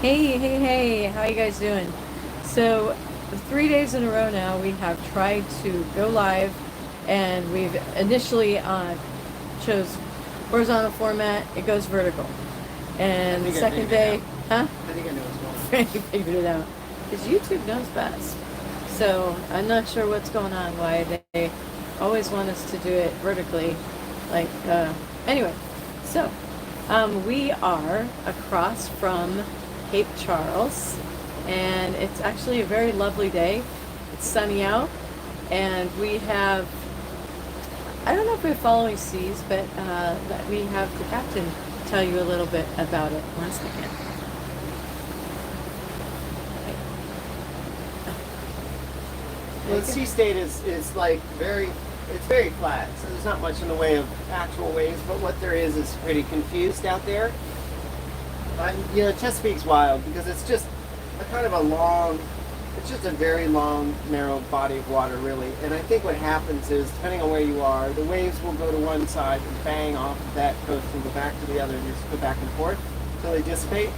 Hey, how you guys doing? So, 3 days in a row now, we have tried to go live, and we've initially chose horizontal format, it goes vertical. I And the think I second figured it day, out. huh? I think I know what's going on. Frankie figured it out. Because YouTube knows best. So, I'm not sure what's going on, why they always want us to do it vertically. Like, anyway, so, we are across from Cape Charles, and it's actually a very lovely day. It's sunny out, and we have, I don't know if we're following seas, but we have the captain tell you a little bit about it. One second. Well, the sea state is like it's very flat, so there's not much in the way of actual waves, but what there is pretty confused out there. Chesapeake's wild because it's just it's just a very long, narrow body of water, really. And I think what happens is, depending on where you are, the waves will go to one side and bang off of that coast and go back to the other, and just go back and forth until they dissipate.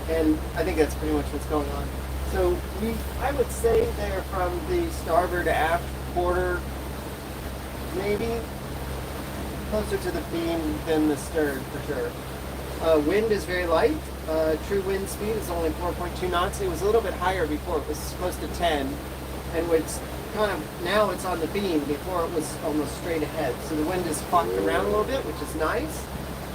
And I think that's pretty much what's going on. So I would say they're from the starboard to aft quarter, maybe closer to the beam than the stern for sure. Wind is very light. True wind speed is only 4.2 knots. It was a little bit higher before. It was close to 10, and it's now it's on the beam. Before it was almost straight ahead. So the wind is flopped around a little bit, which is nice,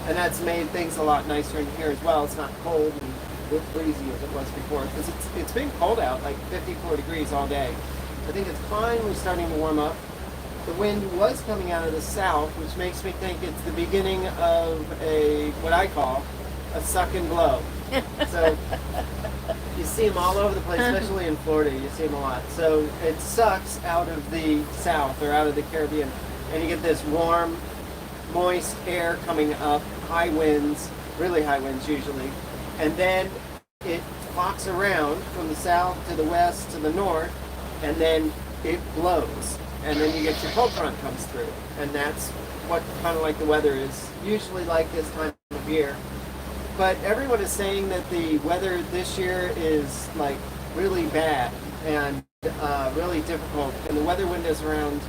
and that's made things a lot nicer in here as well. It's not cold and breezy as it was before, because it's been cold out, like 54 degrees all day. I think it's finally starting to warm up. The wind was coming out of the south, which makes me think it's the beginning of what I call a suck and blow. So you see them all over the place, especially in Florida. You see them a lot. So it sucks out of the south or out of the Caribbean, and you get this warm, moist air coming up, high winds, really high winds usually, and then it flops around from the south to the west to the north, and then it blows. And then you get your cold front comes through, and that's what kind of like the weather is usually like this time of year. But everyone is saying that the weather this year is like really bad and really difficult, and the weather windows around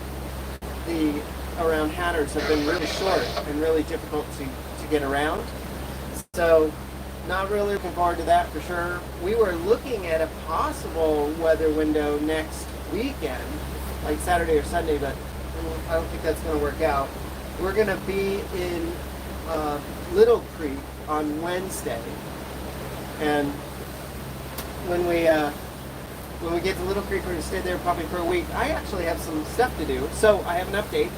Hatters have been really short and really difficult to get around. So not really looking forward to that for sure. We were looking at a possible weather window next weekend, like Saturday or Sunday, but I don't think that's going to work out. We're going to be in Little Creek on Wednesday, and when we get to Little Creek, we're going to stay there probably for a week. I actually have some stuff to do, so I have an update.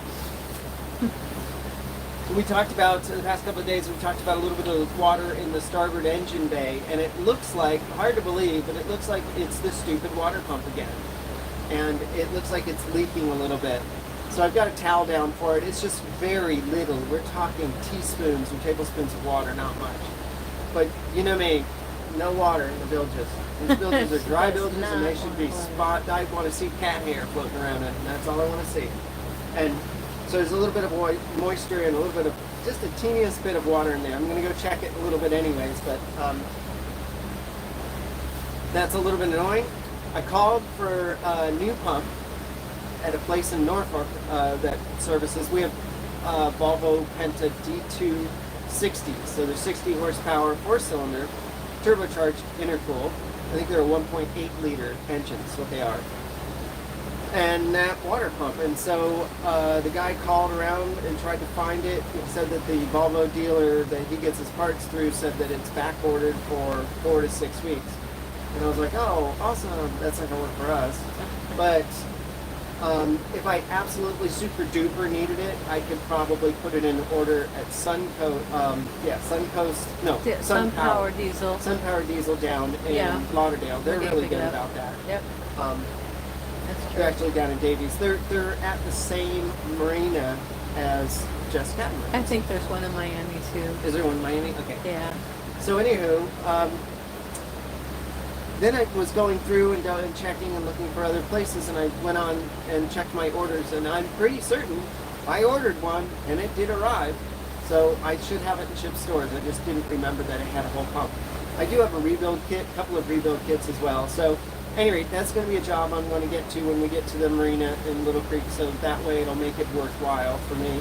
We talked about, the past couple of days, we talked about a little bit of water in the starboard engine bay, and it looks like, hard to believe, but it looks like it's the stupid water pump again. And it looks like it's leaking a little bit. So I've got a towel down for it. It's just very little. We're talking teaspoons or tablespoons of water, not much. But you know me, no water in the bilges. These bilges are dry bilges, and they should be spot. I want to see cat hair floating around it, and that's all I want to see. And so there's a little bit of moisture and a little bit of, just a teeniest bit of water in there. I'm going to go check it a little bit anyways, but that's a little bit annoying. I called for a new pump at a place in Norfolk that services. We have Volvo Penta D260s, so they're 60 horsepower, 4-cylinder, turbocharged intercooled. I think they're a 1.8 liter engine, is what they are. And that water pump. And so the guy called around and tried to find it. He said that the Volvo dealer that he gets his parts through said that it's back ordered for 4 to 6 weeks. And I was like, oh, awesome, that's not going to work for us. But if I absolutely super duper needed it, I could probably put it in order at SunPower Diesel. SunPower Diesel down in Lauderdale. They're really good about that. Yep. That's true. They're actually down in Davies. They're at the same marina as Jess Catamaran. I think there's one in Miami too. Is there one in Miami? Okay. Yeah. So anywho, then I was going through and checking and looking for other places, and I went on and checked my orders, and I'm pretty certain I ordered one and it did arrive. So I should have it in ship stores. I just didn't remember that it had a whole pump. I do have a rebuild kit, a couple of rebuild kits as well. So, anyway, that's going to be a job I'm going to get to when we get to the marina in Little Creek. So that way it'll make it worthwhile for me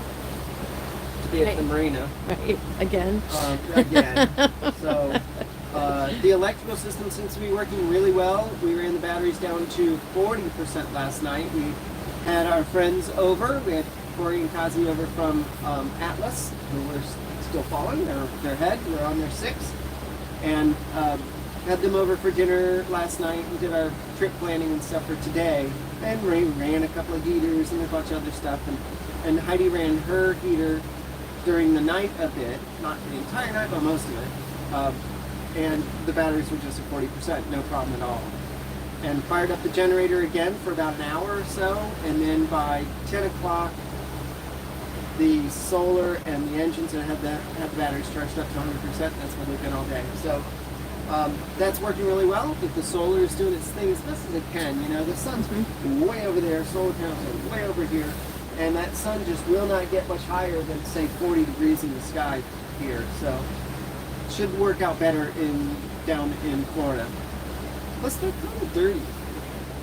to be at the marina. Right, again. Again. So, the electrical system seems to be working really well. We ran the batteries down to 40% last night. We had our friends over. We had Corey and Kazi over from Atlas, who were still following their head. We're on their 6th. And had them over for dinner last night. We did our trip planning and stuff for today. And we ran a couple of heaters and a bunch of other stuff. And Heidi ran her heater during the night a bit. Not the entire night, but most of it. And the batteries were just at 40%, no problem at all. And fired up the generator again for about an hour or so, and then by 10 o'clock, the solar and the engines that had the batteries charged up to 100%. That's where they've been all day. So that's working really well. But the solar is doing its thing as best as it can. You know, the sun's way over there, solar panels are way over here, and that sun just will not get much higher than, say, 40 degrees in the sky here. So should work out better down in Florida. Plus, they're kind of dirty.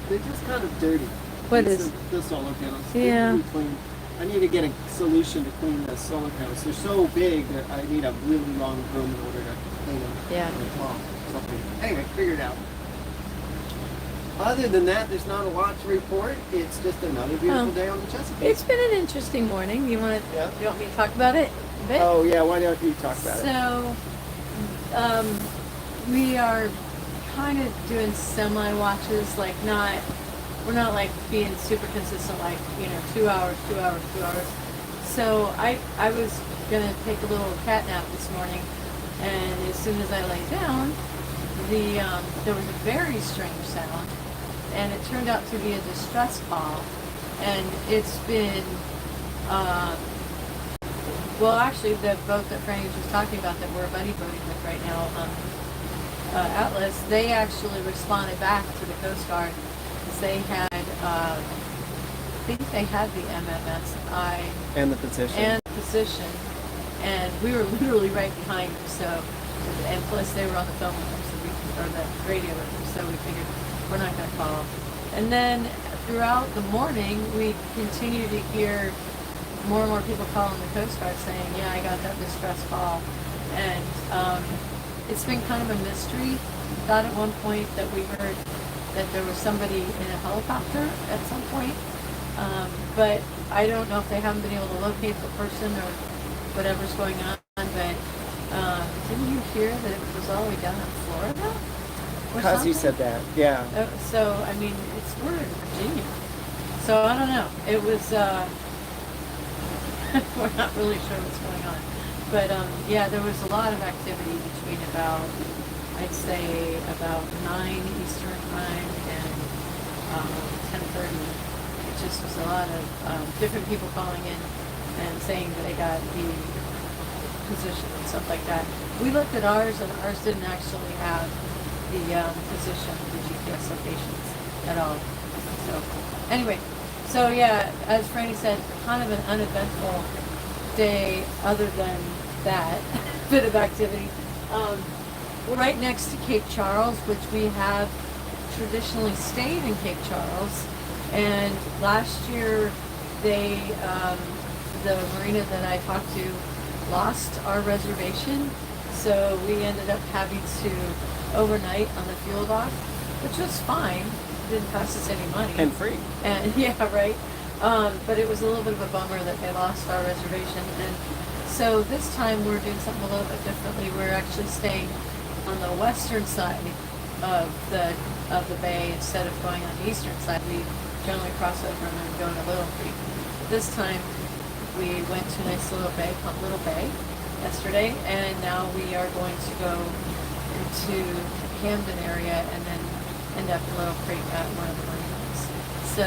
They're just kind of dirty. What is the solar panels? Yeah. They need to be cleaned. I need to get a solution to clean the solar panels. They're so big that I need a really long broom in order to clean them. Yeah. Well, something. Anyway, figure it out. Other than that, there's not a lot to report. It's just another beautiful day on the Chesapeake. It's been an interesting morning. You want me to talk about it a bit? Oh yeah, why don't you talk about it? So, we are kind of doing semi-watches, like we're not like being super consistent, like, 2 hours. So I was gonna take a little cat nap this morning, and as soon as I lay down, there was a very strange sound, and it turned out to be a distress call, and it's been, well, actually, the boat that Franny was just talking about that we're buddy boating with right now, Atlas, they actually responded back to the Coast Guard because they had, I think they had the MMSI And the position. And we were literally right behind them. So, and plus they were on the phone with them, or the radio with them. So we figured we're not going to call. And then throughout the morning, we continued to hear more and more people calling the Coast Guard saying, yeah, I got that distress call. And it's been kind of a mystery. Thought at one point that we heard that there was somebody in a helicopter at some point. But I don't know if they haven't been able to locate the person or whatever's going on. But didn't you hear that it was all the way down in Florida? Because you said that, yeah. So, I mean, we're in Virginia. So, I don't know. It was, we're not really sure what's going on. But, yeah, there was a lot of activity between I'd say about 9 Eastern time and 10:30. It just was a lot of different people calling in and saying that they got the position and stuff like that. We looked at ours, and ours didn't actually have the position, the GPS locations at all. So, anyway, so yeah, as Franny said, kind of an uneventful day other than that bit of activity. We're right next to Cape Charles, which we have traditionally stayed in Cape Charles. And last year, the marina that I talked to lost our reservation, so we ended up having to overnight on the fuel dock, which was fine. It didn't cost us any money. And free. And yeah, right. But it was a little bit of a bummer that they lost our reservation. And so this time we're doing something a little bit differently. We're actually staying on the western side of the bay instead of going on the eastern side. We generally cross over and then go to Little Creek. This time we went to a nice little bay called Little Bay yesterday, and now we are going to go into the Hampton area and then end up in Little Creek at one of the marinas. So,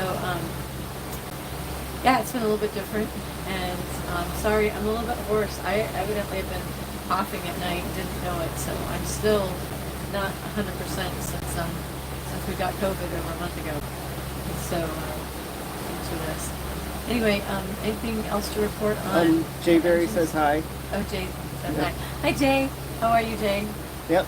yeah, it's been a little bit different, and sorry, I'm a little bit hoarse. I evidently have been coughing at night and didn't know it, so I'm still not 100% since we got COVID over a month ago. So, into this. Anyway, anything else to report on? Jay Berry says hi. Oh, Jay says hi. Hi, Jay. How are you, Jay? Yep.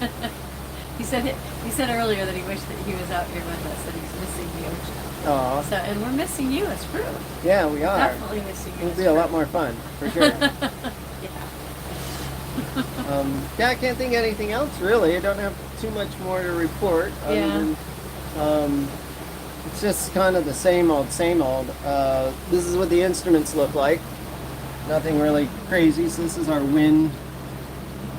He said earlier that he wished that he was out here with us, that he's missing the ocean. Aw. So, and we're missing you as crew. Yeah, we are. Definitely missing you. It'll as be a crew. lot more fun, for sure. Yeah. Yeah, I can't think of anything else really. I don't have too much more to report. Other Yeah. than, it's just kind of the same old, same old. This is what the instruments look like. Nothing really crazy. So this is our wind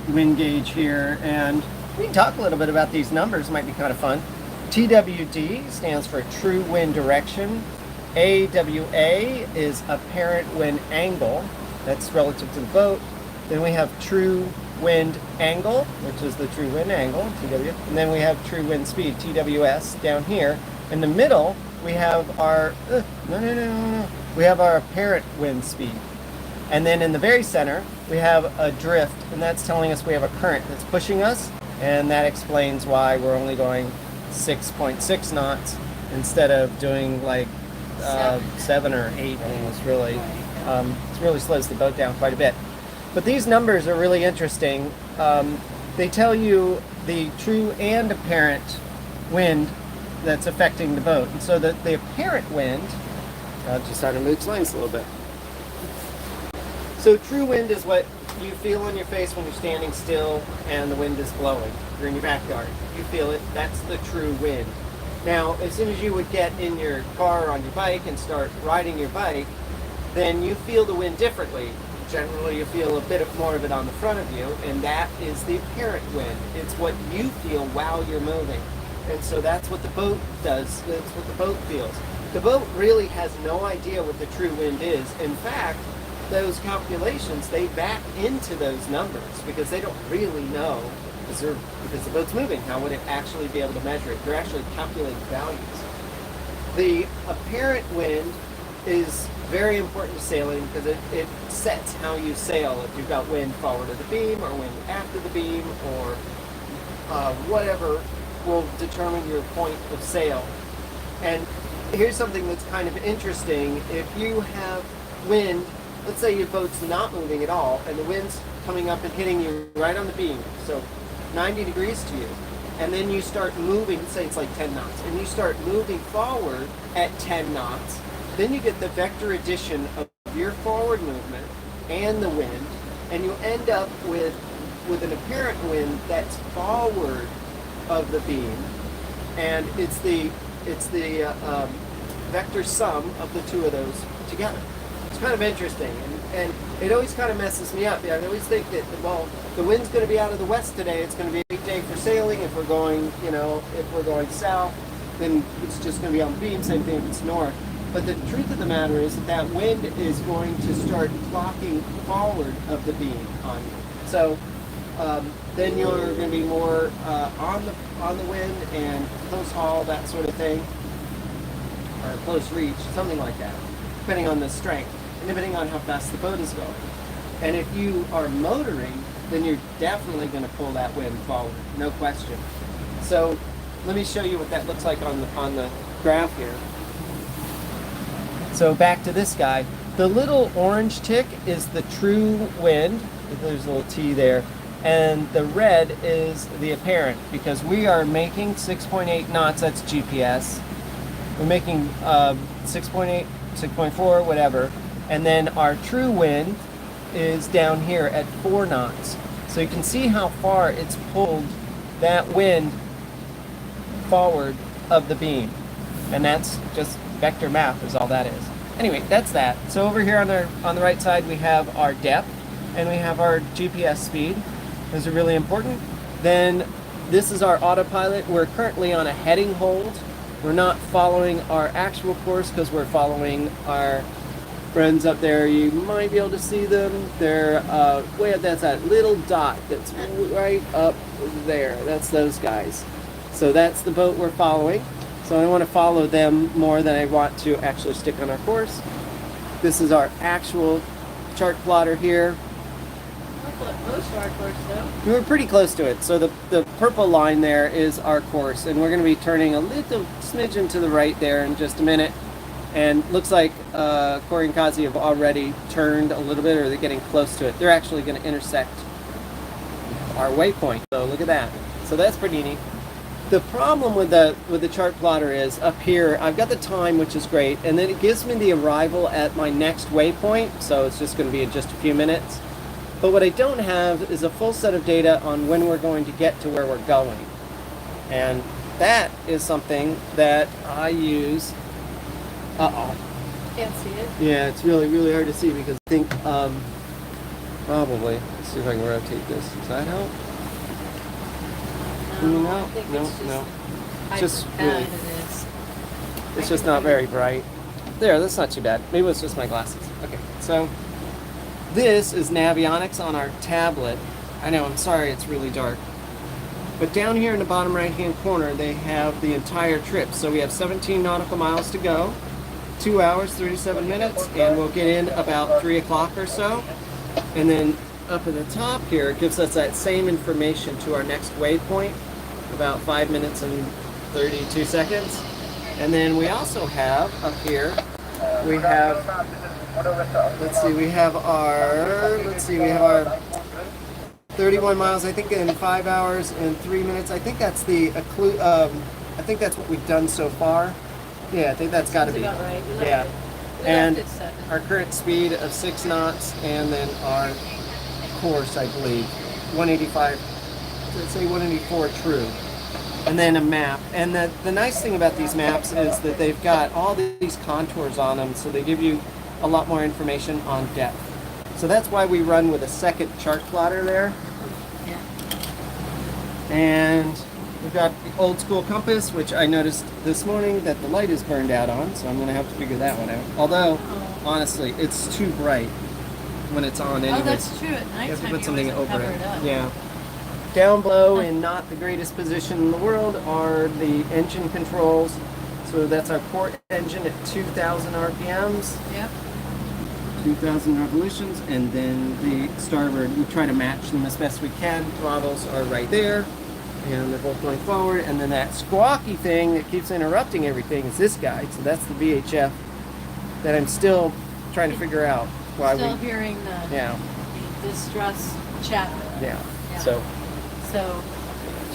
gauge here, and we can talk a little bit about these numbers. Might be kind of fun. TWD stands for true wind direction. AWA is apparent wind angle. That's relative to the boat. Then we have true wind angle, which is the true wind angle, TW. And then we have true wind speed, TWS, down here. In the middle, we have our, we have our apparent wind speed. And then in the very center, we have a drift, and that's telling us we have a current that's pushing us, and that explains why we're only going 6.6 knots instead of doing like 7 or 8, and it really slows the boat down quite a bit. But these numbers are really interesting. They tell you the true and apparent wind that's affecting the boat. And so the apparent wind, I'll just start to move slides a little bit. So true wind is what you feel on your face when you're standing still and the wind is blowing. You're in your backyard. You feel it. That's the true wind. Now, as soon as you would get in your car or on your bike and start riding your bike, then you feel the wind differently. Generally, you feel a bit more of it on the front of you, and that is the apparent wind. It's what you feel while you're moving. And so that's what the boat does. That's what the boat feels. The boat really has no idea what the true wind is. In fact, those calculations, they back into those numbers because they don't really know, because the boat's moving. How would it actually be able to measure it? They're actually calculating values. The apparent wind is very important to sailing because it sets how you sail. If you've got wind forward of the beam or wind after the beam or whatever will determine your point of sail. And here's something that's kind of interesting. If you have wind, let's say your boat's not moving at all and the wind's coming up and hitting you right on the beam, so 90 degrees to you, and then you start moving, say it's like 10 knots, and you start moving forward at 10 knots, then you get the vector addition of your forward movement and the wind, and you end up with an apparent wind that's forward of the beam, and it's the vector sum of the two of those together. It's kind of interesting, and it always kind of messes me up. I always think that, well, the wind's going to be out of the west today. It's going to be a big day for sailing. If we're going, if we're going south, then it's just going to be on the beam. Same thing if it's north. But the truth of the matter is that wind is going to start clocking forward of the beam on you. So then you're going to be more on the wind and close haul, that sort of thing, or close reach, something like that, depending on the strength and depending on how fast the boat is going. And if you are motoring, then you're definitely going to pull that wind forward, no question. So let me show you what that looks like on the graph here. So back to this guy. The little orange tick is the true wind. There's a little T there. And the red is the apparent, because we are making 6.8 knots, that's GPS. We're making 6.8, 6.4, whatever. And then our true wind is down here at 4 knots. So you can see how far it's pulled that wind forward of the beam. And that's just vector math is all that is. Anyway, that's that. So over here on the right side we have our depth and we have our GPS speed. Those are really important. Then this is our autopilot. We're currently on a heading hold. We're not following our actual course because we're following our friends up there. You might be able to see them. They're way up. That's that little dot that's right up there. That's those guys. So that's the boat we're following. So I want to follow them more than I want to actually stick on our course. This is our actual chart plotter here. Close to our course, though. We're pretty close to it. So the purple line there is our course, and we're going to be turning a little smidgen to the right there in just a minute. And looks like Corey and Kazi have already turned a little bit, or they're getting close to it. They're actually going to intersect our waypoint. So look at that. So that's pretty neat. The problem with the chart plotter is up here, I've got the time, which is great, and then it gives me the arrival at my next waypoint, so it's just going to be in just a few minutes. But what I don't have is a full set of data on when we're going to get to where we're going. And that is something that I use. Can't see it. Yeah, it's really, really hard to see because I think probably, let's see if I can rotate this. Does that help? I think it's no. I Just add really, this. it's just not very bright. There, that's not too bad. Maybe it's just my glasses. Okay, so this is Navionics on our tablet. I know, I'm sorry it's really dark. But down here in the bottom right-hand corner, they have the entire trip. So we have 17 nautical miles to go, 2 hours, 37 minutes, and we'll get in about 3 o'clock or so. And then up at the top here, it gives us that same information to our next waypoint, about 5 minutes and 32 seconds. And then we also have up here, we have, we have our 31 miles, I think, in 5 hours and 3 minutes. I think that's I think that's what we've done so far. Yeah, I think that's got to be. About right. Yeah. And our current speed of 6 knots, and then our course, I believe, 185, let's say 184 true. And then a map. And the nice thing about these maps is that they've got all these contours on them, so they give you a lot more information on depth. So that's why we run with a second chart plotter there. Yeah. And we've got the old school compass, which I noticed this morning that the light is burned out on, so I'm going to have to figure that one out. Although, honestly, it's too bright when it's on anyway. Oh, that's true. At nighttime, you have to put something always over cover it. up. Yeah. Down below, in not the greatest position in the world, are the engine controls. So that's our port engine at 2,000 RPMs. Yep. 2,000 revolutions, and then the starboard, we try to match them as best we can. Throttles are right there, and they're both going forward. And then that squawky thing that keeps interrupting everything is this guy. So that's the VHF that I'm still trying to figure out why Still hearing the distress chatter. Yeah. So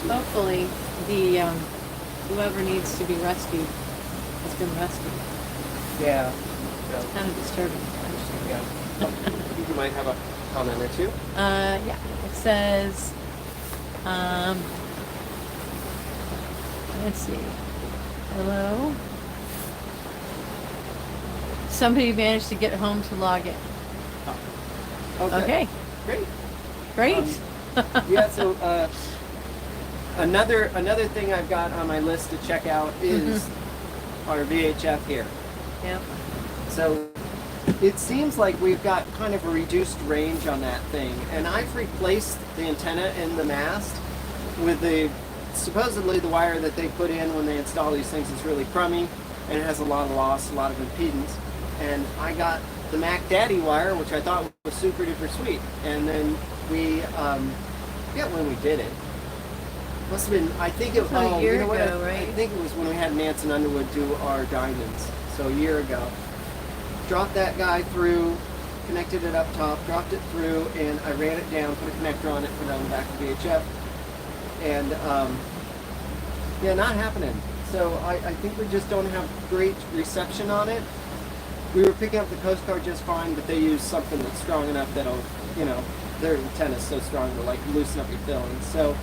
hopefully the whoever needs to be rescued has been rescued. Yeah. It's kind of disturbing. Yeah. You might have a comment or two. Yeah. It says, let's see. Hello. Somebody managed to get home to log in. Okay. Great. Yeah. So another thing I've got on my list to check out is our VHF here. Yep. So it seems like we've got kind of a reduced range on that thing, and I've replaced the antenna in the mast with supposedly the wire that they put in when they install these things is really crummy, and it has a lot of loss, a lot of impedance. And I got the Mac Daddy wire, which I thought was super duper sweet. And then we, when we did it. Must have been, I think it was a year ago, right? I think it was when we had Nansen Underwood do our diamonds. So a year ago. Dropped that guy through, connected it up top, dropped it through, and I ran it down, put a connector on it, put it on the back of the VHF. And, not happening. So I think we just don't have great reception on it. We were picking up the Coast Guard just fine, but they use something that's strong enough that'll, their antenna's so strong to like loosen up your fillings. So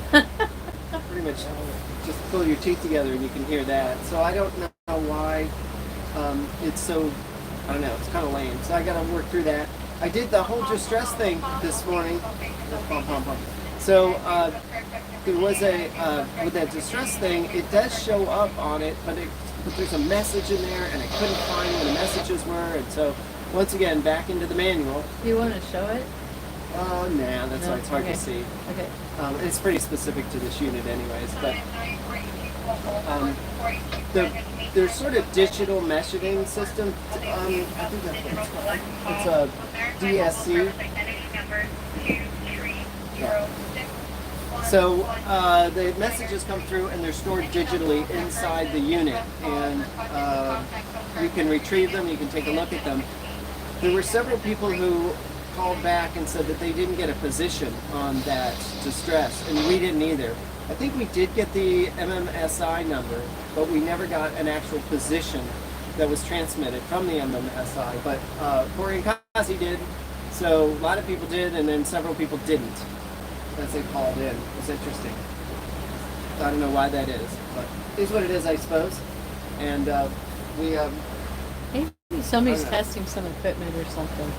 pretty much just pull your teeth together and you can hear that. So I don't know why it's so, I don't know, it's kind of lame. So I got to work through that. I did the whole distress thing this morning. So there was with that distress thing, it does show up on it, but there's a message in there, and I couldn't find where the messages were, and so once again, back into the manual. You want to show it? Oh, nah, that's why it's hard to see. Okay. It's pretty specific to this unit anyways, but their sort of digital messaging system, I think that's what it's called. It's a DSC. Yeah. So the messages come through and they're stored digitally inside the unit, and you can retrieve them, you can take a look at them. There were several people who called back and said that they didn't get a position on that distress, and we didn't either. I think we did get the MMSI number, but we never got an actual position that was transmitted from the MMSI. But Corey and Kazi did, so a lot of people did, and then several people didn't as they called in. It was interesting. I don't know why that is, but it is what it is, I suppose. And we Maybe somebody's testing some equipment or something.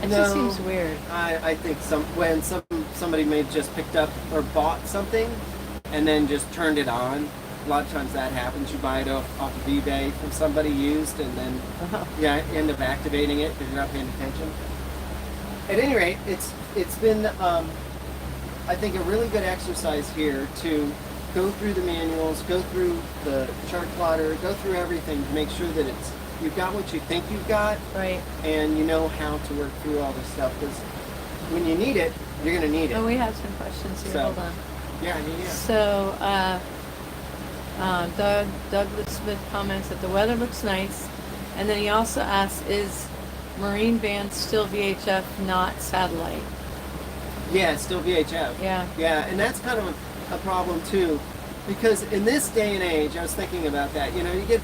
It just seems weird. I think when somebody may have just picked up or bought something and then just turned it on. A lot of times that happens. You buy it off of eBay from somebody used, and then you end up activating it because you're not paying attention. At any rate, it's been I think a really good exercise here to go through the manuals, go through the chart plotter, go through everything to make sure that you've got what you think you've got, right, and you know how to work through all this stuff. Because when you need it, you're going to need it. Oh, we have some questions here. Hold on. Yeah. So, Douglas Smith comments that the weather looks nice, and then he also asks, is Marine Band still VHF, not satellite? Yeah, it's still VHF. Yeah. Yeah, and that's kind of a problem too, because in this day and age, I was thinking about that. You know, you get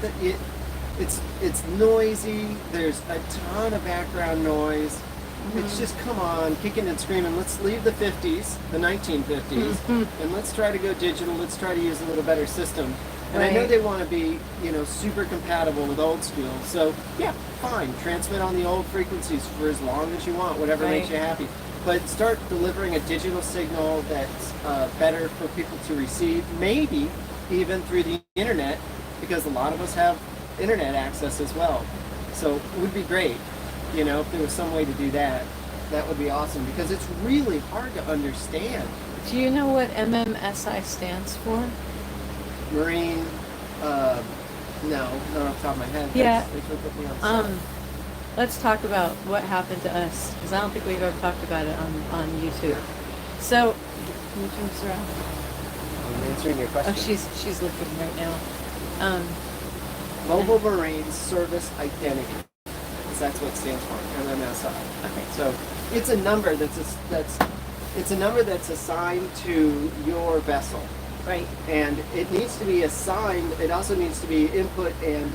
it's noisy. There's a ton of background noise. Mm-hmm. It's just, come on, kicking and screaming. Let's leave the 50s, the 1950s, and let's try to go digital. Let's try to use a little better system. And I know they want to be, super compatible with old school. So yeah, fine, transmit on the old frequencies for as long as you want, whatever makes you happy. But start delivering a digital signal that's better for people to receive, maybe even through the internet, because a lot of us have internet access as well. So it would be great, if there was some way to do that. That would be awesome, because it's really hard to understand. Do you know what MMSI stands for? Marine, no, not off the top of my head. Yeah. That's Let's talk about what happened to us, because I don't think we've ever talked about it on YouTube. So, can you turn this around? I'm answering your question. Oh, she's looking right now. Mobile Marine Service Identity. That's what it stands for, MMSI. Okay. So it's a number that's assigned to your vessel. Right. And it needs to be assigned, it also needs to be input and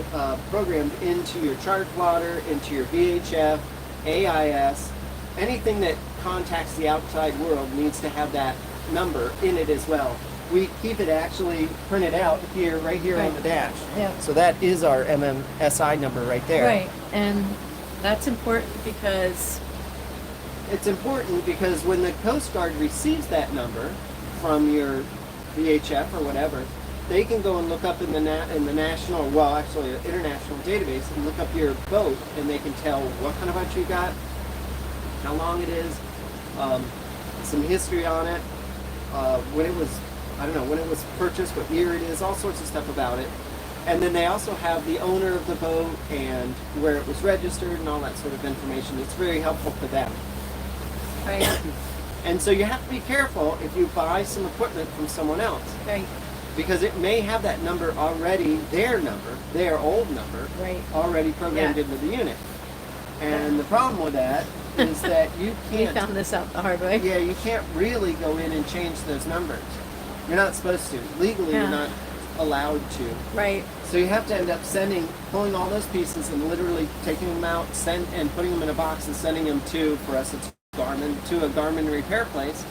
programmed into your chart plotter, into your VHF, AIS. Anything that contacts the outside world needs to have that number in it as well. We keep it actually printed out here, right here on the dash. Yeah. So that is our MMSI number right there. Right. And that's important because... It's important because when the Coast Guard receives that number from your VHF or whatever, they can go and look up in the national, well, actually an international database, and look up your boat, and they can tell what kind of boat you got, how long it is, some history on it, when it was, when it was purchased, what year it is, all sorts of stuff about it. And then they also have the owner of the boat and where it was registered and all that sort of information. It's very helpful for them. Right. And so you have to be careful if you buy some equipment from someone else. Right. Because it may have that number already, their old number, already programmed into the unit. And the problem with that is that you can't... We found this out the hard way. Yeah, you can't really go in and change those numbers. You're not supposed to. Legally, you're not allowed to. Right. So you have to end up pulling all those pieces and literally taking them out, and putting them in a box and sending them to a Garmin repair place,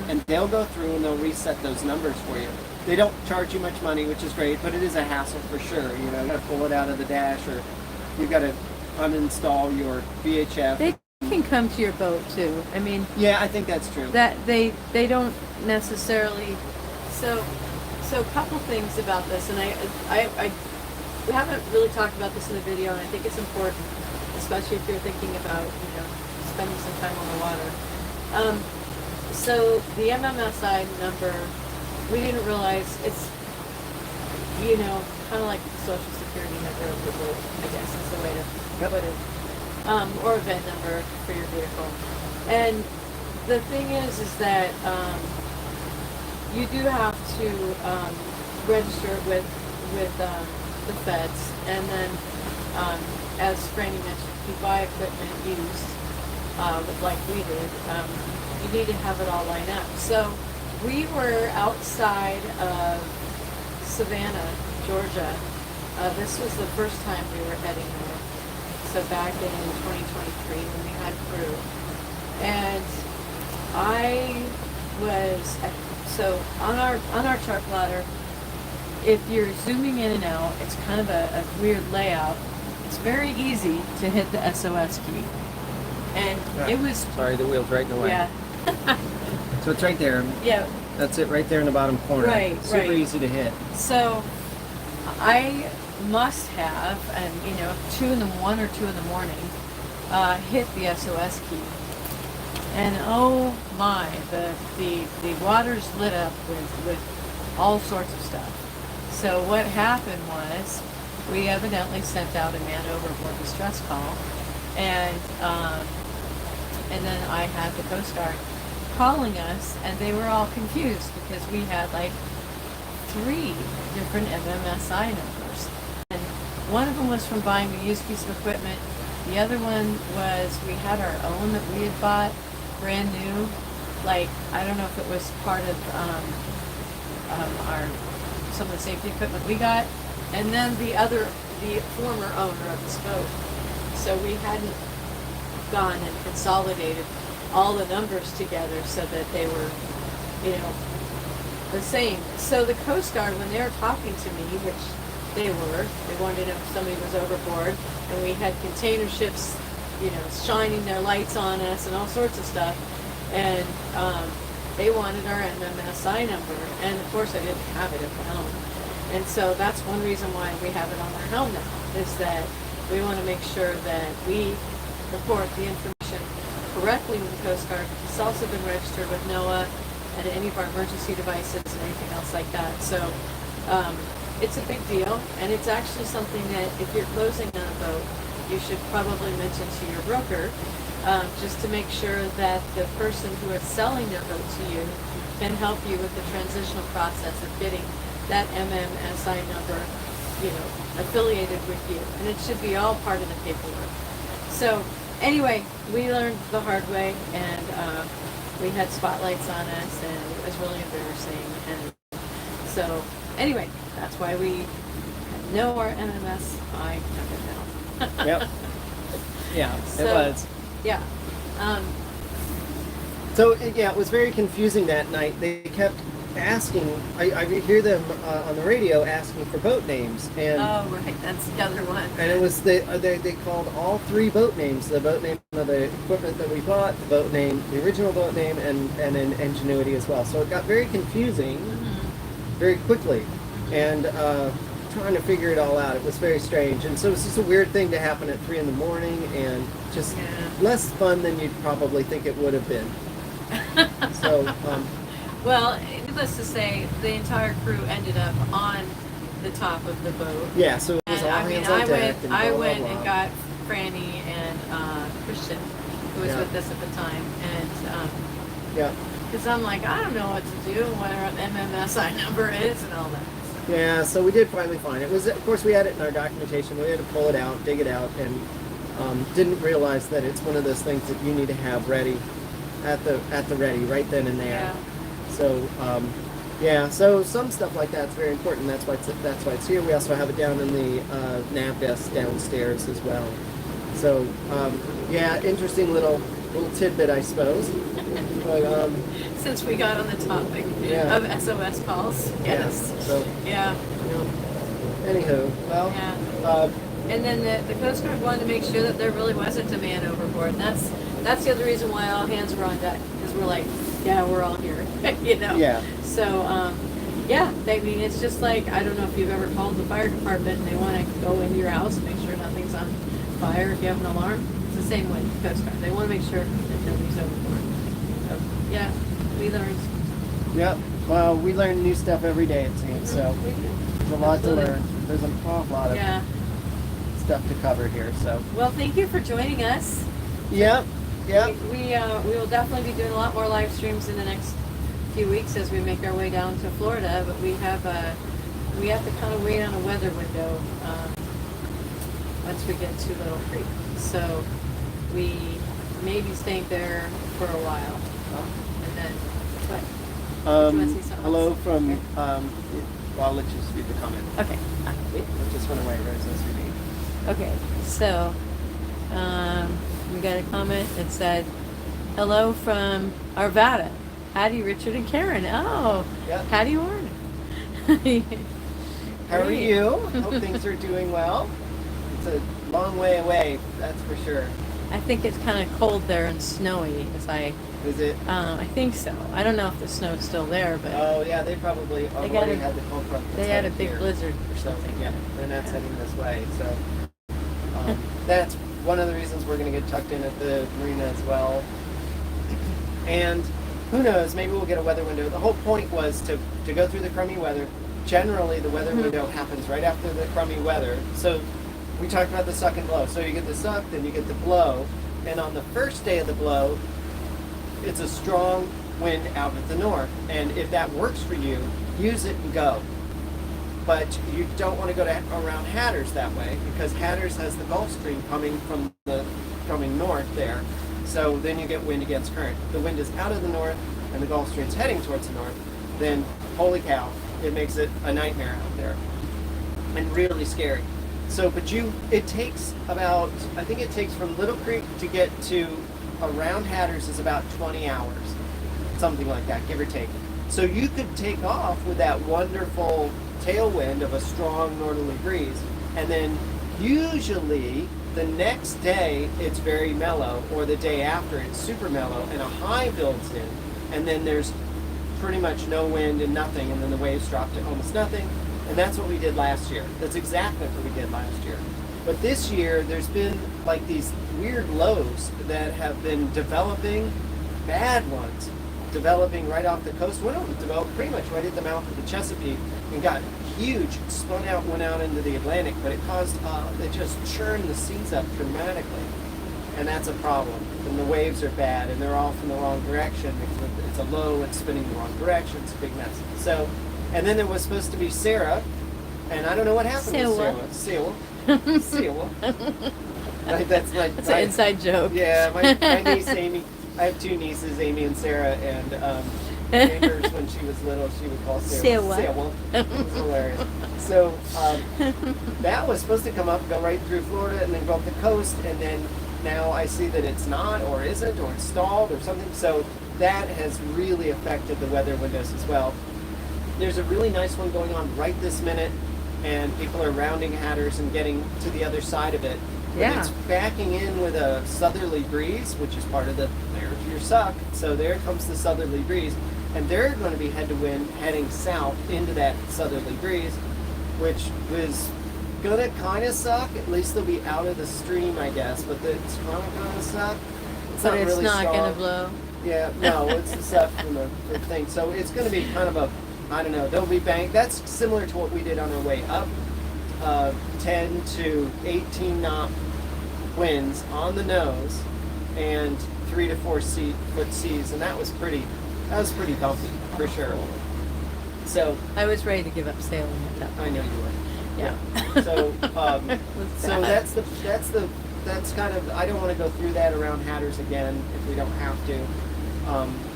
and they'll go through and they'll reset those numbers for you. They don't charge you much money, which is great, but it is a hassle for sure. You got to pull it out of the dash, or you've got to uninstall your VHF. They can come to your boat too. I mean, yeah, I think that's true. That they don't necessarily. So a couple things about this, and we haven't really talked about this in the video, and I think it's important, especially if you're thinking about spending some time on the water. So the MMSI number, we didn't realize it's kind of like the Social Security number of the boat, I guess is the way to put it, or a VIN number for your vehicle. And the thing is that you do have to register with the feds, and then as Franny mentioned, if you buy equipment used, like we did, you need to have it all lined up. So we were outside of Savannah, Georgia. This was the first time we were heading there. So back in 2023 when we had crew. And I was, so on our chart plotter, if you're zooming in and out, it's kind of a weird layout. It's very easy to hit the SOS key. And it was... Sorry, the wheel's right in the way. Yeah. So it's right there. Yeah. That's it right there in the bottom corner. Right, Super easy to hit. So I must have, and 1 or 2 in the morning, hit the SOS key. And oh my, the waters lit up with all sorts of stuff. So what happened was we evidently sent out a man overboard distress call, and then I had the Coast Guard calling us, and they were all confused because we had like 3 different MMSI numbers. And one of them was from buying a used piece of equipment. The other one was we had our own that we had bought brand new. Like, I don't know if it was part of some of the safety equipment we got. And then the former owner of this boat. So we hadn't gone and consolidated all the numbers together so that they were, the same. So the Coast Guard, when they were talking to me, which they wanted to know if somebody was overboard, and we had container ships, shining their lights on us and all sorts of stuff, and they wanted our MMSI number, and of course I didn't have it at the helm. And so that's one reason why we have it on our helm now, is that we want to make sure that we report the information correctly with the Coast Guard. It's also been registered with NOAA and any of our emergency devices and anything else like that. So it's a big deal, and it's actually something that if you're closing on a boat, you should probably mention to your broker, just to make sure that the person who is selling their boat to you can help you with the transitional process of getting that MMSI number, affiliated with you. And it should be all part of the paperwork. So anyway, we learned the hard way, and we had spotlights on us, and it was really embarrassing. And so anyway, that's why we know our MMSI number now. Yep. Yeah, So, it was. Yeah. So it was very confusing that night. They kept asking. I hear them on the radio asking for boat names, and Oh, right, that's the other one. and it was they called all 3 boat names: the boat name of the equipment that we bought, the boat name, the original boat name, and an ingenuity as well. So it got very confusing very quickly, and trying to figure it all out. It was very strange, and so it was just a weird thing to happen at 3 in the morning, and just less fun than you'd probably think it would have been. So. Well, needless to say, the entire crew ended up on the top of the boat. Yeah, so it was all hands on deck. I went and got Franny and Christian, who was with us at the time, and because I'm like, I don't know what to do, what our MMSI number is, and all that. Yeah, so we did finally find it. Of course, we had it in our documentation. We had to pull it out, dig it out, and didn't realize that it's one of those things that you need to have ready at the ready right then and there. Yeah. So so some stuff like that's very important. That's why it's here. We also have it down in the nav desk downstairs as well. So interesting little tidbit, I suppose. But since we got on the topic of SOS calls, yes. Yeah. Anywho, well. Yeah. And then the Coast Guard wanted to make sure that there really wasn't a man overboard, and that's the other reason why all hands were on deck, because we're like, yeah, we're all here, Yeah. So, I mean, it's just like, I don't know if you've ever called the fire department and they want to go into your house and make sure nothing's on fire if you have an alarm. It's the same way with the Coast Guard. They want to make sure that nobody's overboard. So, yeah, we learned. Yep. Well, we learn new stuff every day, it seems. So We do. there's a lot to learn. There's an awful lot of stuff to cover here. So. Well, thank you for joining us. Yep. Yep. We will definitely be doing a lot more live streams in the next few weeks as we make our way down to Florida. But we have to kind of wait on a weather window once we get to Little Creek. So we maybe staying there for a while, and then what? Do you want to say something Hello else? from. Okay. Well, I'll let you just read the comment. Okay. It just went away. Rose, let's read. Okay. So, we got a comment that said, "Hello from Arvada. Hattie, Richard, and Karen." Oh, Yep. Hattie Warren. How are Great. you? Hope things are doing well. It's a long way away, that's for sure. I think it's kind of cold there and snowy. Is it? I think so. I don't know if the snow's still there, but Oh yeah, they probably got already a- had the cold front. they that's had a headed big here. blizzard or So, something. yeah, and that's heading this way. So that's one of the reasons we're going to get tucked in at the marina as well. And who knows, maybe we'll get a weather window. The whole point was to go through the crummy weather. Generally, the weather window happens right after the crummy weather. So we talked about the suck and blow. So you get the suck, then you get the blow. And on the first day of the blow, it's a strong wind out of the north. And if that works for you, use it and go. But you don't want to go around Hatters that way, because Hatters has the Gulf Stream coming north there. So then you get wind against current. If the wind is out of the north and the Gulf Stream's heading towards the north, then holy cow, it makes it a nightmare out there and really scary. So, it takes about, I think it takes from Little Creek to get to around Hatters is about 20 hours, something like that, give or take. So you could take off with that wonderful tailwind of a strong northerly breeze, and then usually the next day it's very mellow, or the day after it's super mellow, and a high builds in, and then there's pretty much no wind and nothing, and then the waves drop to almost nothing, and that's what we did last year. That's exactly what we did last year. But this year, there's been like these weird lows that have been developing, bad ones, developing right off the coast. One of them developed pretty much right at the mouth of the Chesapeake and got huge, spun out, went out into the Atlantic, but it caused, it just churned the seas up dramatically. And that's a problem. And the waves are bad, and they're all from the wrong direction. It's a low, it's spinning the wrong direction, it's a big mess. So, and then there was supposed to be Sarah, and I don't know what happened to Sarah. Sarah. That's an inside joke. Yeah, my niece Amy. I have two nieces, Amy and Sarah, and neighbors when she was little, she would call Sarah. Sarah. It was hilarious. So that was supposed to come up, go right through Florida, and then go up the coast, and then now I see that it's not, or isn't, or it's stalled, or something. So that has really affected the weather windows as well. There's a really nice one going on right this minute, and people are rounding Hatters and getting to the other side of it. But Yeah. it's backing in with a southerly breeze, which is part of there's your suck. So there comes the southerly breeze, and they're going to be head to wind heading south into that southerly breeze, which was gonna kind of suck. At least they'll be out of the stream, I guess. But it's kind of gonna suck. But it's really not strong. going to blow. Yeah, no, it's the suck from the thing. So it's going to be kind of a, I don't know, they'll be bang. That's similar to what we did on our way up. 10 to 18 knot winds on the nose, and 3 to 4 foot seas, and that was pretty bumpy for sure. So I was ready to give up sailing at that point. I know you were. Yeah. So It was so bad. that's kind of, I don't want to go through that around Hatters again if we don't have to.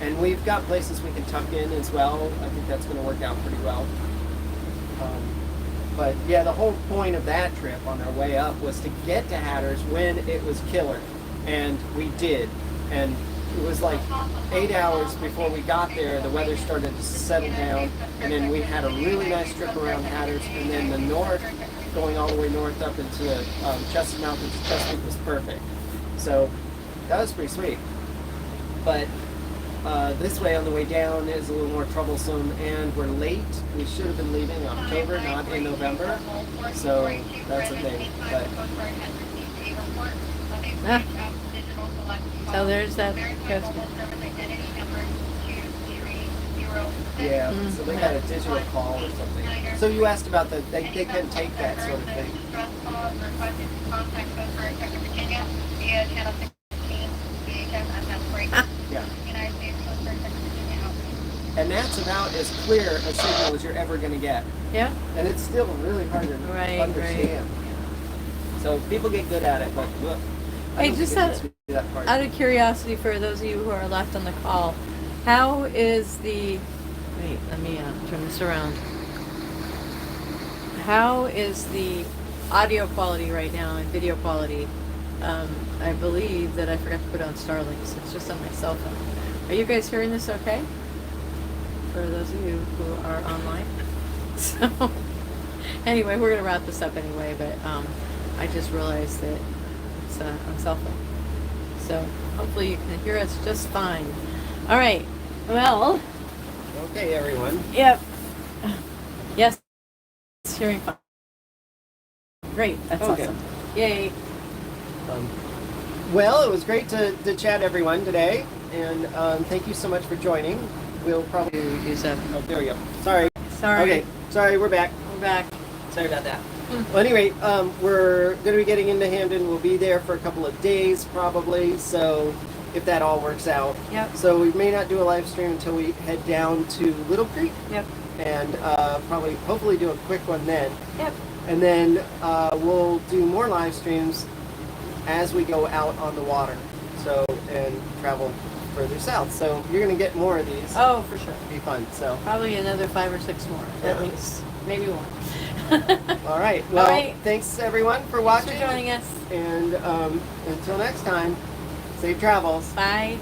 And we've got places we can tuck in as well. I think that's going to work out pretty well. But yeah, the whole point of that trip on our way up was to get to Hatters when it was killer. And we did. And it was like 8 hours before we got there, the weather started to settle down. And then we had a really nice trip around Hatters. And then the north, going all the way north up into the Chesapeake Mountains, Chesapeake was perfect. So that was pretty sweet. But this way on the way down is a little more troublesome, and we're late. We should have been leaving in October, not in November. So that's a thing. But So there's that coast. yeah, so they got a digital call or something. So you asked about they can take that sort of thing. Yeah. And that's about as clear a signal as you're ever going to get. Yeah. And it's still really hard to Right, understand. So people get good at it, but look, Hey, don't just think it needs to be that part. out of curiosity, for those of you who are left on the call, how is the... Wait, let me turn this around. How is the audio quality right now and video quality? I believe that I forgot to put on Starlinks. It's just on my cell phone. Are you guys hearing this okay? For those of you who are online. So, anyway, we're going to wrap this up anyway, but I just realized that it's on cell phone. So, hopefully you can hear us just fine. All right. Well... Okay, everyone. Yep. Yes. It's hearing fine. Great. That's Okay. awesome. Yay. Well, it was great to chat everyone today, and thank you so much for joining. We'll probably... Use up. Oh, there we go. Sorry. Sorry. Okay, sorry, we're back. We're back. Sorry about that. Well, anyway, we're going to be getting into Hampton. We'll be there for a couple of days, probably, so if that all works out. Yep. So we may not do a live stream until we head down to Little Creek, Yep. and probably, hopefully do a quick one then. Yep. And then we'll do more live streams as we go out on the water, so, and travel further south. So you're going to get more of these. Oh, for sure. It'll be fun. So Probably another 5 or 6 more, at least. Maybe one. all right. Well, All right. thanks everyone for Thanks watching. for joining us. And until next time, safe travels. Bye.